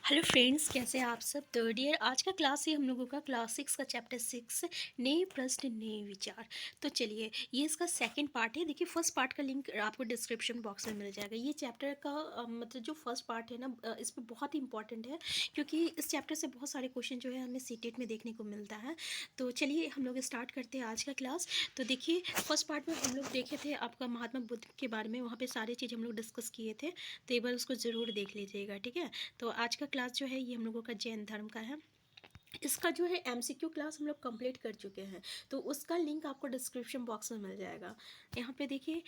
Hello friends, कैसे हैं आप सब। तो डियर, आज का क्लास ही हम लोगों का क्लास 6 का चैप्टर 6 नए प्रश्न नए विचार। तो चलिए, ये इसका सेकंड पार्ट है। देखिए, फर्स्ट पार्ट का लिंक आपको डिस्क्रिप्शन बॉक्स में मिल जाएगा। ये चैप्टर का मतलब जो फर्स्ट पार्ट है ना, इसमें बहुत ही इंपॉर्टेंट है, क्योंकि इस चैप्टर से बहुत सारे क्वेश्चन जो है हमें सीटेट में देखने को मिलता है। तो चलिए हम लोग स्टार्ट करते हैं आज का क्लास। तो देखिए, फर्स्ट पार्ट में हम लोग देखे थे आपका महात्मा बुद्ध के बारे में, वहाँ पर सारी चीज़ हम लोग डिस्कस किए थे। तो एक बार उसको ज़रूर देख लीजिएगा, ठीक है। तो आज का क्लास जो है ये हम लोगों का जैन धर्म का है। इसका जो है एमसीक्यू क्लास हम लोग कंप्लीट कर चुके हैं, तो उसका लिंक आपको डिस्क्रिप्शन बॉक्स में मिल जाएगा। यहाँ पे देखिए,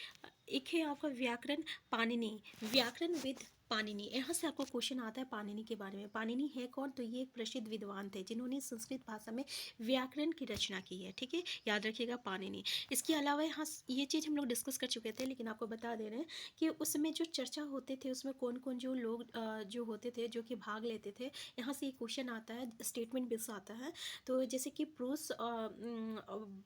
एक है आपका व्याकरण पाणिनि, व्याकरण विद पाणिनि। यहाँ से आपको क्वेश्चन आता है पाणिनि के बारे में। पाणिनि है कौन? तो ये एक प्रसिद्ध विद्वान थे जिन्होंने संस्कृत भाषा में व्याकरण की रचना की है, ठीक है। याद रखिएगा पाणिनि। इसके अलावा यहाँ ये चीज़ हम लोग डिस्कस कर चुके थे, लेकिन आपको बता दे रहे हैं कि उसमें जो चर्चा होते थे उसमें कौन कौन जो लोग जो होते थे, जो कि भाग लेते थे। यहाँ से एक क्वेश्चन आता है, स्टेटमेंट बेस आता है। तो जैसे कि पुरुष,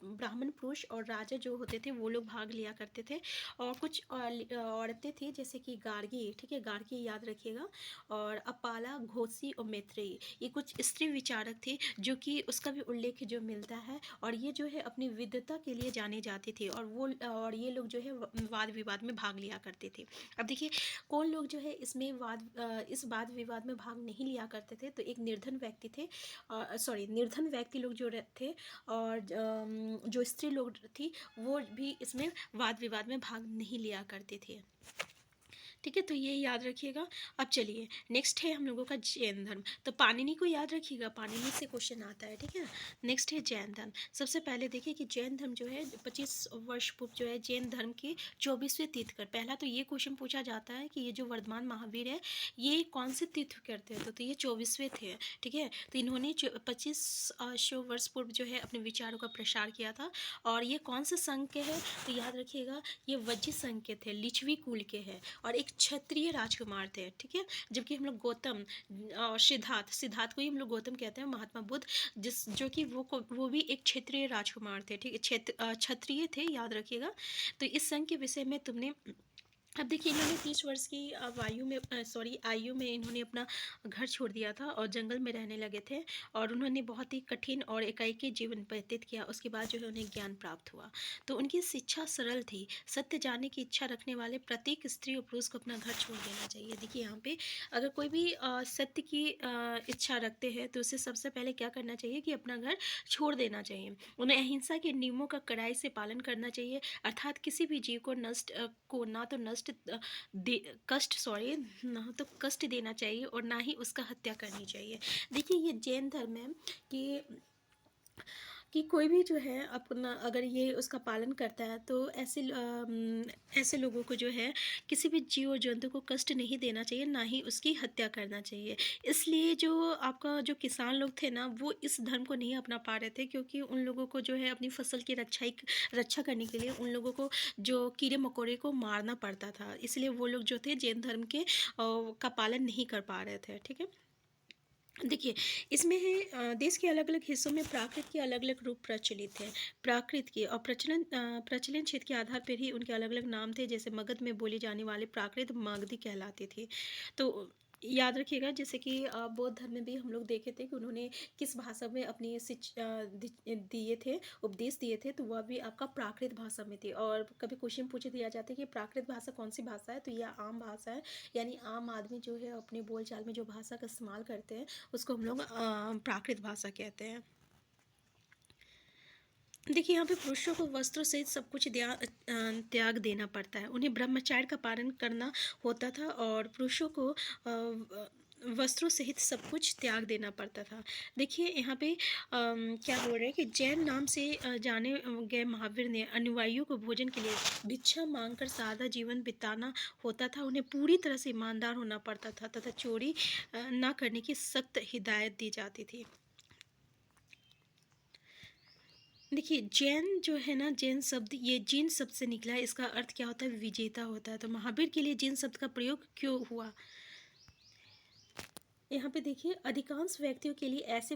ब्राह्मण पुरुष और राजा जो होते थे वो लोग भाग लिया करते थे, और कुछ औरतें थी जैसे कि गार्गी, ठीक है, गार्गी याद रखिएगा, और अपाला, घोसी और मैत्रेयी, ये कुछ स्त्री विचारक थी, जो कि उसका भी उल्लेख जो मिलता है। और ये जो है अपनी विद्वता के लिए जाने जाते थे, और ये लोग जो है वाद विवाद में भाग लिया करते थे। अब देखिए, कौन लोग जो है इसमें इस वाद विवाद में भाग नहीं लिया करते थे। तो एक निर्धन व्यक्ति थे, निर्धन व्यक्ति लोग जो थे, और जो स्त्री लोग थी वो भी इसमें वाद विवाद में भाग नहीं लिया करते थे, ठीक है। तो ये याद रखिएगा। अब चलिए, नेक्स्ट है हम लोगों का जैन धर्म। तो पाणिनि को याद रखिएगा, पाणिनि से क्वेश्चन आता है, ठीक है। नेक्स्ट है जैन धर्म। सबसे पहले देखिए कि जैन धर्म जो है 25 वर्ष पूर्व जो है जैन धर्म की 24वें तीर्थकर। पहला तो ये क्वेश्चन पूछा जाता है कि ये जो वर्धमान महावीर है ये कौन से तीर्थ करते हैं। तो ये 24वें थे, ठीक है। तो इन्होंने 25 वर्ष पूर्व जो है अपने विचारों का प्रसार किया था। और ये कौन से संघ के हैं? तो याद रखिएगा, ये वज्जी संघ के थे, लिच्छवी कुल के हैं, और एक क्षत्रिय राजकुमार थे, ठीक है। जबकि हम लोग गौतम और सिद्धार्थ को ही हम लोग गौतम कहते हैं, महात्मा बुद्ध जिस जो कि वो भी एक क्षत्रिय राजकुमार थे, ठीक है, क्षत्रिय थे, याद रखिएगा। तो इस संघ के विषय में तुमने, अब देखिए, इन्होंने 30 वर्ष की आयु में इन्होंने अपना घर छोड़ दिया था और जंगल में रहने लगे थे, और उन्होंने बहुत ही कठिन और एकाकी जीवन व्यतीत किया। उसके बाद जो है उन्हें ज्ञान प्राप्त हुआ। तो उनकी शिक्षा सरल थी। सत्य जानने की इच्छा रखने वाले प्रत्येक स्त्री और पुरुष को अपना घर छोड़ देना चाहिए। देखिए, यहाँ पे अगर कोई भी सत्य की इच्छा रखते हैं तो उसे सबसे पहले क्या करना चाहिए कि अपना घर छोड़ देना चाहिए। उन्हें अहिंसा के नियमों का कड़ाई से पालन करना चाहिए, अर्थात किसी भी जीव को ना तो कष्ट देना चाहिए, और ना ही उसका हत्या करनी चाहिए। देखिए, ये जैन धर्म है कि कोई भी जो है अपना अगर ये उसका पालन करता है तो ऐसे लोगों को जो है किसी भी जीव जंतु को कष्ट नहीं देना चाहिए, ना ही उसकी हत्या करना चाहिए। इसलिए जो आपका जो किसान लोग थे ना, वो इस धर्म को नहीं अपना पा रहे थे, क्योंकि उन लोगों को जो है अपनी फसल की रक्षा करने के लिए उन लोगों को जो कीड़े मकोड़े को मारना पड़ता था। इसलिए वो लोग जो थे जैन धर्म के का पालन नहीं कर पा रहे थे, ठीक है। देखिए, इसमें है देश के अलग अलग हिस्सों में प्राकृत के अलग अलग रूप प्रचलित हैं। प्राकृत के और प्रचलन क्षेत्र के आधार पर ही उनके अलग अलग नाम थे। जैसे मगध में बोली जाने वाले प्राकृत मागधी कहलाती थी। तो याद रखिएगा, जैसे कि बौद्ध धर्म में भी हम लोग देखे थे कि उन्होंने किस भाषा में अपनी दिए थे, उपदेश दिए थे, तो वह भी आपका प्राकृत भाषा में थे। और कभी क्वेश्चन पूछ दिया जाता है कि प्राकृत भाषा कौन सी भाषा है, तो यह आम भाषा है, यानी आम आदमी जो है अपने बोलचाल में जो भाषा का इस्तेमाल करते हैं उसको हम लोग प्राकृत भाषा कहते हैं। देखिए, यहाँ पे पुरुषों को वस्त्रों सहित सब कुछ त्याग देना पड़ता है। उन्हें ब्रह्मचर्य का पालन करना होता था, और पुरुषों को वस्त्रों सहित सब कुछ त्याग देना पड़ता था। देखिए, यहाँ पे क्या बोल रहे हैं कि जैन नाम से जाने गए महावीर ने अनुयायियों को भोजन के लिए भिक्षा मांगकर सादा जीवन बिताना होता था। उन्हें पूरी तरह से ईमानदार होना पड़ता था तथा चोरी ना करने की सख्त हिदायत दी जाती थी। देखिए, जैन जो है ना, जैन शब्द ये जिन शब्द से निकला है। इसका अर्थ क्या होता है? विजेता होता है। तो महावीर के लिए जिन शब्द का प्रयोग क्यों हुआ? यहाँ पे देखिए, अधिकांश व्यक्तियों के लिए ऐसे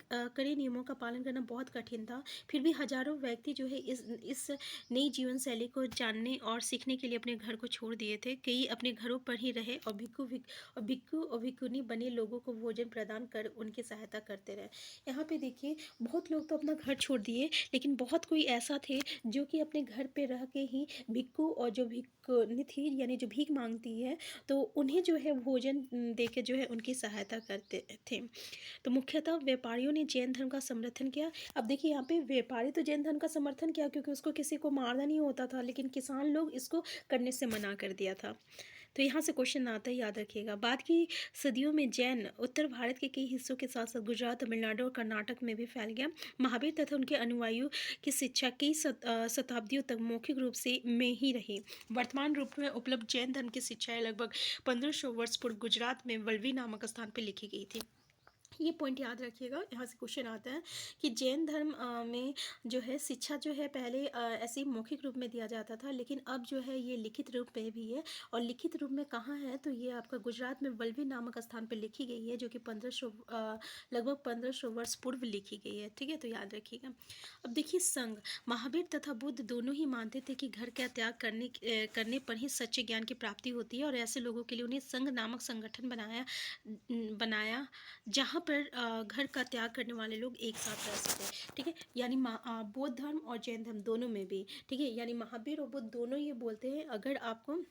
कड़े नियमों का पालन करना बहुत कठिन था। फिर भी हजारों व्यक्ति जो है इस नई जीवन शैली को जानने और सीखने के लिए अपने घर को छोड़ दिए थे। कई अपने घरों पर ही रहे और भिक्खु और भिक्खुनी बने लोगों को भोजन प्रदान कर उनकी सहायता करते रहे। यहाँ पे देखिए, बहुत लोग तो अपना घर छोड़ दिए, लेकिन बहुत कोई ऐसा थे जो कि अपने घर पे रह के ही भिक्खु और जो भिक्खुनी थी, यानी जो भीख मांगती है, तो उन्हें जो है भोजन दे के जो है उनकी सहायता करते थे। तो मुख्यतः व्यापारियों ने जैन धर्म का समर्थन किया। अब देखिए, यहाँ पे व्यापारी तो जैन धर्म का समर्थन किया क्योंकि उसको किसी को मारना नहीं होता था, लेकिन किसान लोग इसको करने से मना कर दिया था। तो यहाँ से क्वेश्चन आता है, याद रखिएगा। बाद की सदियों में जैन उत्तर भारत के कई हिस्सों के साथ साथ गुजरात, तमिलनाडु और कर्नाटक में भी फैल गया। महावीर तथा उनके अनुयायियों की शिक्षा कई शताब्दियों तक मौखिक रूप से में ही रही। वर्तमान रूप में उपलब्ध जैन धर्म की शिक्षाएं लगभग 1500 वर्ष पूर्व गुजरात में वल्लभी नामक स्थान पर लिखी गई थी। ये पॉइंट याद रखिएगा। यहाँ से क्वेश्चन आता है कि जैन धर्म में जो है शिक्षा जो है पहले ऐसे ही मौखिक रूप में दिया जाता था, लेकिन अब जो है ये लिखित रूप में भी है। और लिखित रूप में कहाँ है, तो ये आपका गुजरात में वल्लभी नामक स्थान पर लिखी गई है, जो कि 1500 लगभग 1500 वर्ष पूर्व लिखी गई है। ठीक है, तो याद रखिएगा। अब देखिए, संघ, महावीर तथा बुद्ध दोनों ही मानते थे कि घर का त्याग करने पर ही सच्चे ज्ञान की प्राप्ति होती है, और ऐसे लोगों के लिए उन्हें संघ नामक संगठन बनाया जहाँ पर घर का त्याग करने वाले लोग एक साथ रह सकें। ठीक है, यानी बौद्ध धर्म और जैन धर्म दोनों में भी, ठीक है, यानी महावीर और बुद्ध दोनों ये बोलते हैं, अगर आपको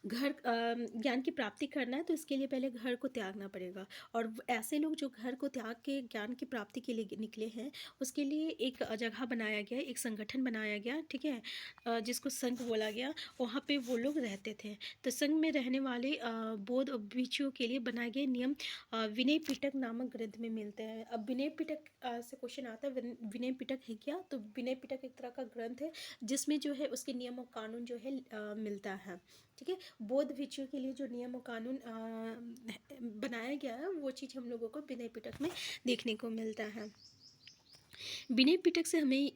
घर ज्ञान की प्राप्ति करना है तो इसके लिए पहले घर को त्यागना पड़ेगा। और ऐसे लोग जो घर को त्याग के ज्ञान की प्राप्ति के लिए निकले हैं, उसके लिए एक जगह बनाया गया, एक संगठन बनाया गया, ठीक है, जिसको संघ बोला गया। वहाँ पे वो लोग रहते थे। तो संघ में रहने वाले बौद्ध और भिक्षुओं के लिए बनाए गए नियम विनय पिटक नामक ग्रंथ में मिलते हैं। अब विनय पिटक से क्वेश्चन आता है, विनय पिटक है क्या? तो विनय पिटक एक तरह का ग्रंथ है जिसमें जो है उसके नियम और कानून जो है मिलता है। ठीक है, बौद्ध भिक्षुओं के लिए जो नियम और कानून बनाया गया है, वो चीज़ हम लोगों को विनय पिटक में देखने को मिलता है। विनय पिटक से हमें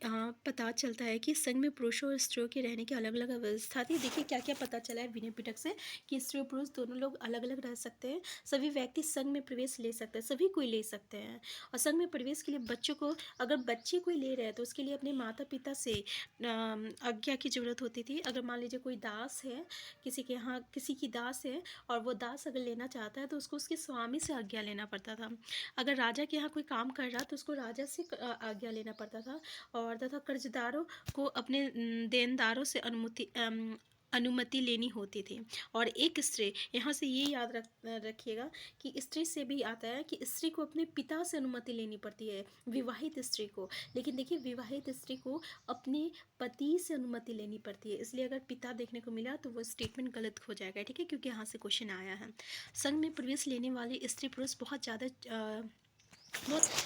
पता चलता है कि संघ में पुरुषों और स्त्रियों के रहने की अलग अलग व्यवस्था थी। देखिए क्या क्या पता चला है विनय पिटक से, कि स्त्री और पुरुष दोनों लोग अलग अलग रह सकते हैं। सभी व्यक्ति संघ में प्रवेश ले सकते हैं, सभी कोई ले सकते हैं। और संघ में प्रवेश के लिए बच्चों को, अगर बच्चे कोई ले रहे हैं तो उसके लिए अपने माता पिता से आज्ञा की जरूरत होती थी। अगर मान लीजिए कोई दास है, किसी के यहाँ किसी की दास है, और वो दास अगर लेना चाहता है तो उसको उसके स्वामी से आज्ञा लेना पड़ता था। अगर राजा के यहाँ कोई काम कर रहा तो उसको राजा से आज्ञा लेना पड़ता था। और तथा कर्जदारों को अपने देनदारों से अनुमति लेनी होती थी। और एक स्त्री, यहाँ से ये याद रखिएगा कि स्त्री से भी आता है कि स्त्री को अपने पिता से अनुमति लेनी पड़ती है, विवाहित स्त्री को। लेकिन देखिए, विवाहित स्त्री को अपने पति से अनुमति लेनी पड़ती है। इसलिए अगर पिता देखने को मिला तो वो स्टेटमेंट गलत हो जाएगा। ठीक है, क्योंकि यहाँ से क्वेश्चन आया है। संघ में प्रवेश लेने वाले स्त्री पुरुष बहुत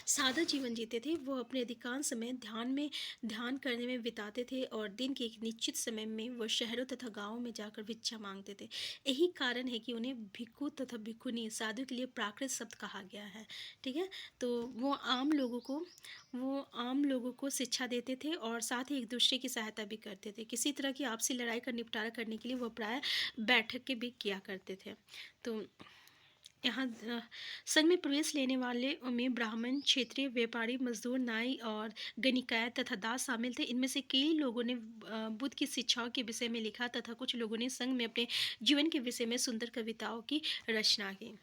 सादा जीवन जीते थे। वो अपने अधिकांश समय ध्यान करने में बिताते थे, और दिन के एक निश्चित समय में वो शहरों तथा गांवों में जाकर भिक्षा मांगते थे। यही कारण है कि उन्हें भिक्खु तथा भिक्खुनी, साधु के लिए प्राकृत शब्द कहा गया है। ठीक है, तो वो आम लोगों को शिक्षा देते थे, और साथ ही एक दूसरे की सहायता भी करते थे। किसी तरह की आपसी लड़ाई का निपटारा करने के लिए वो प्राय बैठक के भी किया करते थे। तो यहाँ संघ में प्रवेश लेने वाले में ब्राह्मण, क्षेत्रीय, व्यापारी, मजदूर, नाई और गणिकाय तथा दास शामिल थे। इनमें से कई लोगों ने बुद्ध की शिक्षाओं के विषय में लिखा, तथा कुछ लोगों ने संघ में अपने जीवन के विषय में सुंदर कविताओं की रचना की।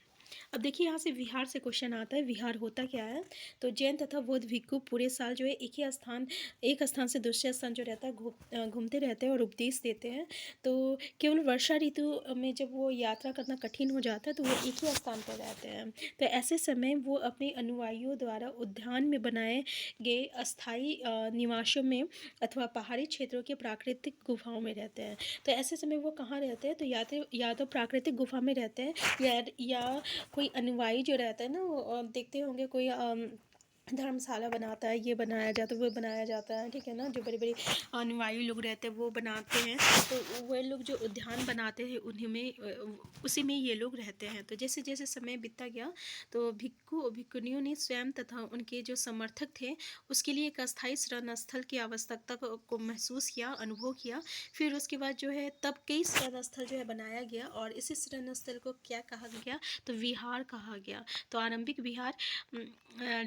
अब देखिए, यहाँ से विहार से क्वेश्चन आता है। विहार होता क्या है? तो जैन तथा बौद्ध भिक्षु पूरे साल जो है एक स्थान से दूसरे स्थान जो रहता है घूमते रहते हैं और उपदेश देते हैं। तो केवल वर्षा ऋतु में जब वो यात्रा करना कठिन हो जाता है तो वो एक ही स्थान पर रहते हैं। तो ऐसे समय वो अपने अनुयायियों द्वारा उद्यान में बनाए गए अस्थायी निवासों में अथवा पहाड़ी क्षेत्रों के प्राकृतिक गुफाओं में रहते हैं। तो ऐसे समय वो कहाँ रहते हैं? तो या तो प्राकृतिक गुफा में रहते हैं, या कोई अनुयायी जो रहता है ना, वो देखते होंगे कोई धर्मशाला बनाता है, ये बनाया जाता है, वो बनाया जाता है, ठीक है ना। जो बड़े बड़े अनुयायी लोग रहते हैं वो बनाते हैं, तो वह लोग जो उद्यान बनाते हैं उन्हीं में उसी में ये लोग रहते हैं। तो जैसे जैसे समय बीतता गया तो भिक्खु भिक्खुनियों ने स्वयं तथा उनके जो समर्थक थे उसके लिए एक अस्थायी शरण स्थल की आवश्यकता को महसूस किया, अनुभव किया। फिर उसके बाद जो है तब कई शरण स्थल जो है बनाया गया, और इसी शरण स्थल को क्या कहा गया, तो विहार कहा गया। तो आरंभिक विहार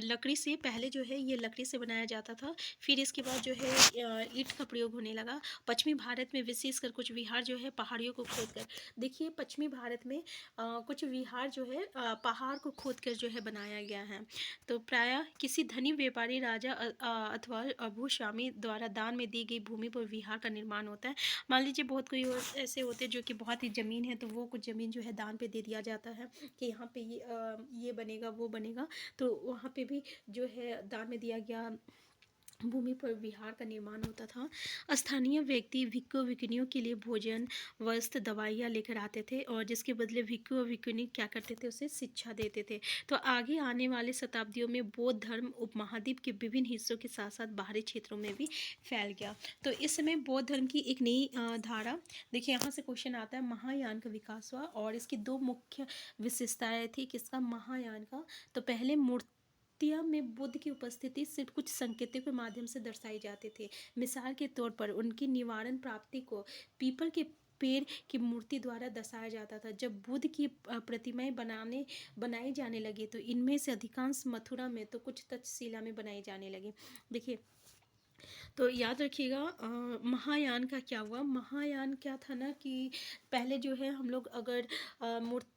लकड़ी से, पहले जो है ये लकड़ी से बनाया जाता था, फिर इसके बाद जो है ईंट का प्रयोग होने लगा। पश्चिमी भारत में विशेषकर कुछ विहार जो है पहाड़ियों को खोदकर, देखिए पश्चिमी भारत में कुछ विहार जो है पहाड़ को खोदकर जो है बनाया गया है। तो प्रायः किसी धनी व्यापारी राजा अथवा भूस्वामी द्वारा दान में दी गई भूमि पर विहार का निर्माण होता है। मान लीजिए बहुत कोई ऐसे होते हैं जो कि बहुत ही ज़मीन है, तो वो कुछ ज़मीन जो है दान पे दे दिया जाता है कि यहाँ पे ये बनेगा, वो बनेगा, तो वहाँ पे भी जो है दान में दिया गया भूमि पर विहार का निर्माण होता था। स्थानीय व्यक्ति भिक्खु भिक्खुनियों के लिए भोजन, वस्त्र, दवाइयाँ लेकर आते थे, और जिसके बदले भिक्खु और भिक्खुनी क्या करते थे, उसे शिक्षा देते थे। तो आगे आने वाले शताब्दियों में बौद्ध धर्म उपमहाद्वीप के विभिन्न हिस्सों के साथ साथ बाहरी क्षेत्रों में भी फैल गया। तो इस समय बौद्ध धर्म की एक नई धारा, देखिए यहाँ से क्वेश्चन आता है, महायान का विकास हुआ, और इसकी दो मुख्य विशेषताएं थी किसका, महायान का। तो पहले मूर्तियाँ में बुद्ध की उपस्थिति सिर्फ कुछ संकेतों के माध्यम से दर्शाई जाते थे। मिसाल के तौर पर उनकी निवारण प्राप्ति को पीपल के पेड़ की मूर्ति द्वारा दर्शाया जाता था। जब बुद्ध की प्रतिमाएं बनाई जाने लगी तो इनमें से अधिकांश मथुरा में, तो कुछ तक्षशिला में बनाई जाने लगी। देखिए, तो याद रखिएगा महायान का क्या हुआ। महायान क्या था ना कि पहले जो है हम लोग अगर मूर्तियों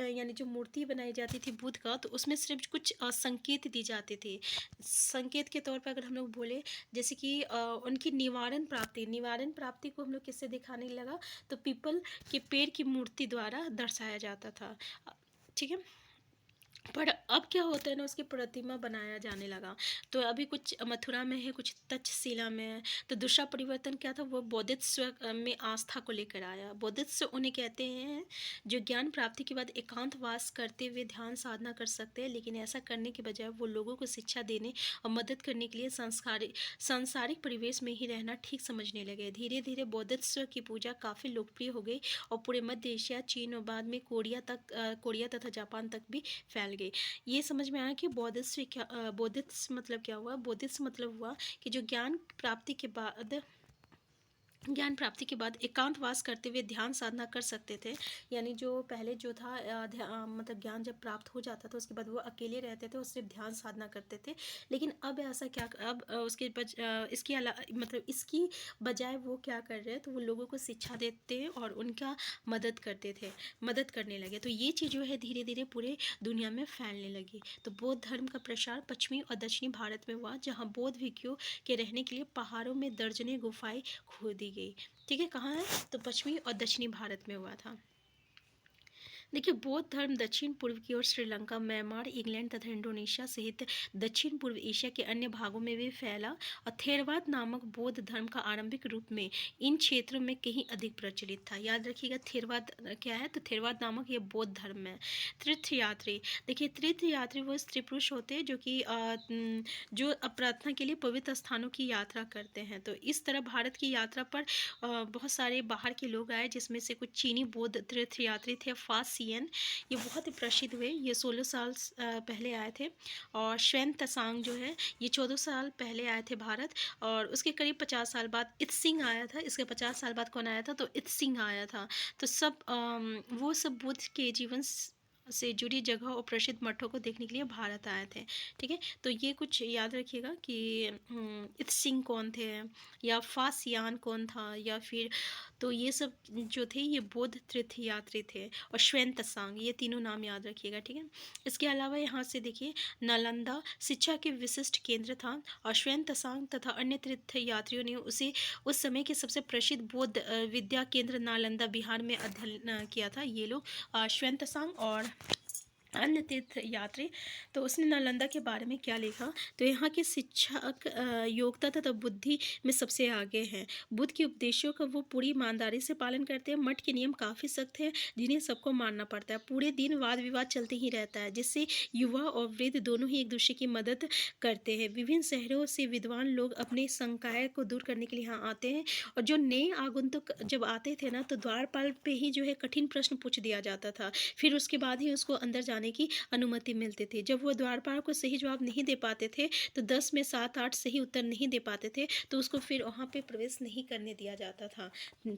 यानी जो मूर्ति बनाई जाती थी बुद्ध का, तो उसमें सिर्फ कुछ संकेत दी जाते थे। संकेत के तौर पर अगर हम लोग बोले, जैसे कि उनकी निवारण प्राप्ति को हम लोग किससे दिखाने लगा, तो पीपल के पेड़ की मूर्ति द्वारा दर्शाया जाता था, ठीक है। पर अब क्या होता है ना, उसकी प्रतिमा बनाया जाने लगा। तो अभी कुछ मथुरा में है, कुछ तक्षशिला में है। तो दूसरा परिवर्तन क्या था, वो बौद्धित्व में आस्था को लेकर आया। बौद्धित्व उन्हें कहते हैं जो ज्ञान प्राप्ति के बाद एकांतवास करते हुए ध्यान साधना कर सकते हैं, लेकिन ऐसा करने के बजाय वो लोगों को शिक्षा देने और मदद करने के लिए सांसारिक परिवेश में ही रहना ठीक समझने लगे। धीरे धीरे बौद्धित्व की पूजा काफ़ी लोकप्रिय हो गई और पूरे मध्य एशिया, चीन और बाद में कोरिया तथा जापान तक भी फैल गई। ये समझ में आया कि बौद्धित्व मतलब क्या हुआ। बौद्धित्व मतलब हुआ कि जो ज्ञान प्राप्ति के बाद एकांतवास करते हुए ध्यान साधना कर सकते थे। यानी जो पहले जो था मतलब ज्ञान जब प्राप्त हो जाता था उसके बाद वो अकेले रहते थे और सिर्फ ध्यान साधना करते थे। लेकिन अब ऐसा क्या, अब इसकी बजाय वो क्या कर रहे हैं, तो वो लोगों को शिक्षा देते हैं और उनका मदद करने लगे। तो ये चीज़ जो है धीरे धीरे पूरे दुनिया में फैलने लगी। तो बौद्ध धर्म का प्रसार पश्चिमी और दक्षिणी भारत में हुआ, जहाँ बौद्ध भिक्षुओं के रहने के लिए पहाड़ों में दर्जनें गुफाएं खोदी गई। ठीक है, कहाँ है, तो पश्चिमी और दक्षिणी भारत में हुआ था। देखिए, बौद्ध धर्म दक्षिण पूर्व की ओर श्रीलंका, म्यांमार, इंग्लैंड तथा इंडोनेशिया सहित दक्षिण पूर्व एशिया के अन्य भागों में भी फैला, और थेरवाद नामक बौद्ध धर्म का आरंभिक रूप में इन क्षेत्रों में कहीं अधिक प्रचलित था। याद रखिएगा, थेरवाद क्या है, तो थेरवाद नामक ये बौद्ध धर्म है। तीर्थयात्री, देखिए तीर्थयात्री वो स्त्री पुरुष होते हैं जो कि जो प्रार्थना के लिए पवित्र स्थानों की यात्रा करते हैं। तो इस तरह भारत की यात्रा पर बहुत सारे बाहर के लोग आए, जिसमें से कुछ चीनी बौद्ध तीर्थयात्री थे। फासियन, ये बहुत ही प्रसिद्ध हुए, ये 16 साल पहले आए थे। और श्वेन तसांग जो है ये 14 साल पहले आए थे भारत, और उसके करीब 50 साल बाद इत्सिंग आया था। इसके 50 साल बाद कौन आया था, तो इत्सिंग आया था। तो वो सब बुद्ध के जीवन से जुड़ी जगह और प्रसिद्ध मठों को देखने के लिए भारत आए थे। ठीक है, तो ये कुछ याद रखिएगा कि इत्सिंग कौन थे, या फासियान कौन था, या फिर तो ये सब जो थे ये बौद्ध तीर्थयात्री थे। और श्वेन तसांग, ये तीनों नाम याद रखिएगा। ठीक है, इसके अलावा यहाँ से देखिए, नालंदा शिक्षा के विशिष्ट केंद्र था, और श्वेन तसांग तथा अन्य तीर्थयात्रियों ने उसे उस समय के सबसे प्रसिद्ध बौद्ध विद्या केंद्र नालंदा बिहार में अध्ययन किया था। ये लोग श्वेन तसांग और अन्य तीर्थ यात्री। तो उसने नालंदा के बारे में क्या लिखा? तो यहाँ के शिक्षक योग्यता तथा बुद्धि में सबसे आगे हैं। बुद्ध के उपदेशों का वो पूरी ईमानदारी से पालन करते हैं। मठ के नियम काफ़ी सख्त हैं, जिन्हें सबको मानना पड़ता है। पूरे दिन वाद विवाद चलते ही रहता है, जिससे युवा और वृद्ध दोनों ही एक दूसरे की मदद करते हैं। विभिन्न शहरों से विद्वान लोग अपने संकाय को दूर करने के लिए यहाँ आते हैं। और जो नए आगंतुक जब आते थे ना, तो द्वारपाल पे ही जो है कठिन प्रश्न पूछ दिया जाता था। फिर उसके बाद ही उसको अंदर जाने की अनुमति मिलती थी। जब वो द्वारपाल को सही जवाब नहीं दे पाते थे, तो 10 में 7-8 सही उत्तर नहीं दे पाते थे, तो उसको फिर वहाँ पे प्रवेश नहीं करने दिया जाता था।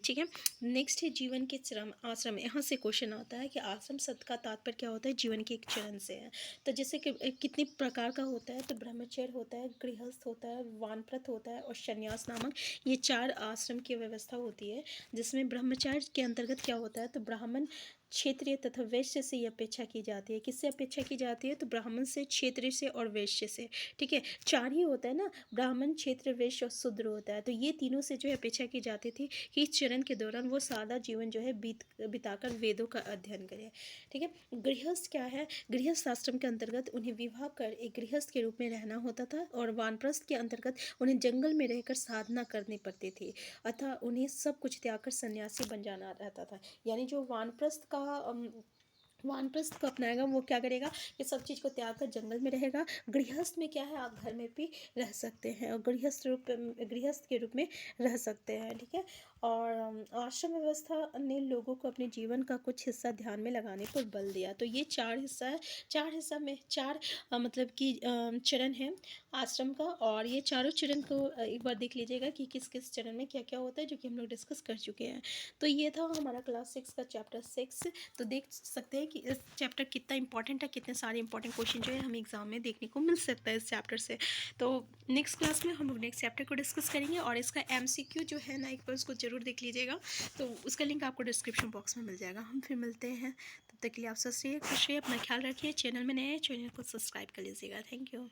ठीक है। नेक्स्ट है जीवन के चरम आश्रम। यहाँ से क्वेश्चन आता है कि आश्रम शब्द का तात्पर्य क्या होता है? जीवन के एक चरण से है। तो जैसे कि कितने प्रकार का होता है? तो ब्रह्मचर्य होता है, गृहस्थ होता है, वानप्रस्थ होता है और संन्यास नामक ये 4 आश्रम की व्यवस्था होती है। जिसमें ब्रह्मचर्य के अंतर्गत क्या होता है? तो ब्राह्मण, क्षेत्रीय तथा वैश्य से ये अपेक्षा की जाती है। किससे अपेक्षा की जाती है? तो ब्राह्मण से, क्षेत्रीय से और वैश्य से। ठीक है। 4 ही होता है ना, ब्राह्मण, क्षेत्र, वैश्य और शूद्र होता है। तो ये तीनों से जो है अपेक्षा की जाती थी कि इस चरण के दौरान वो सादा जीवन जो है बिताकर वेदों का अध्ययन करें। ठीक है। गृहस्थ क्या है? गृहस्थ आश्रम के अंतर्गत उन्हें विवाह कर एक गृहस्थ के रूप में रहना होता था। और वानप्रस्थ के अंतर्गत उन्हें जंगल में रहकर साधना करनी पड़ती थी, अतः उन्हें सब कुछ त्याग कर सन्यासी बन जाना रहता था। यानी जो वानप्रस्थ को अपनाएगा वो क्या करेगा? ये सब चीज़ को त्याग कर जंगल में रहेगा। गृहस्थ में क्या है? आप घर में भी रह सकते हैं और गृहस्थ के रूप में रह सकते हैं। ठीक है। और आश्रम व्यवस्था ने लोगों को अपने जीवन का कुछ हिस्सा ध्यान में लगाने पर बल दिया। तो ये 4 हिस्सा है। 4 हिस्सा में 4 मतलब कि चरण है आश्रम का। और ये चारों चरण को एक बार देख लीजिएगा कि किस किस चरण में क्या क्या होता है, जो कि हम लोग डिस्कस कर चुके हैं। तो ये था हमारा क्लास 6 का चैप्टर 6। तो देख सकते हैं कि इस चैप्टर कितना इंपॉर्टेंट है, कितने सारे इंपॉर्टेंट क्वेश्चन जो है हमें एग्जाम में देखने को मिल सकता है इस चैप्टर से। तो नेक्स्ट क्लास में हम लोग नेक्स्ट चैप्टर को डिस्कस करेंगे और इसका एमसीक्यू जो है ना, एक बार उसको जरूर देख लीजिएगा। तो उसका लिंक आपको डिस्क्रिप्शन बॉक्स में मिल जाएगा। हम फिर मिलते हैं, तब तक के लिए आप स्वस्थ रहिए, खुश रहिए, अपना ख्याल रखिए। चैनल में नए हैं, चैनल को सब्सक्राइब कर लीजिएगा। Thank you.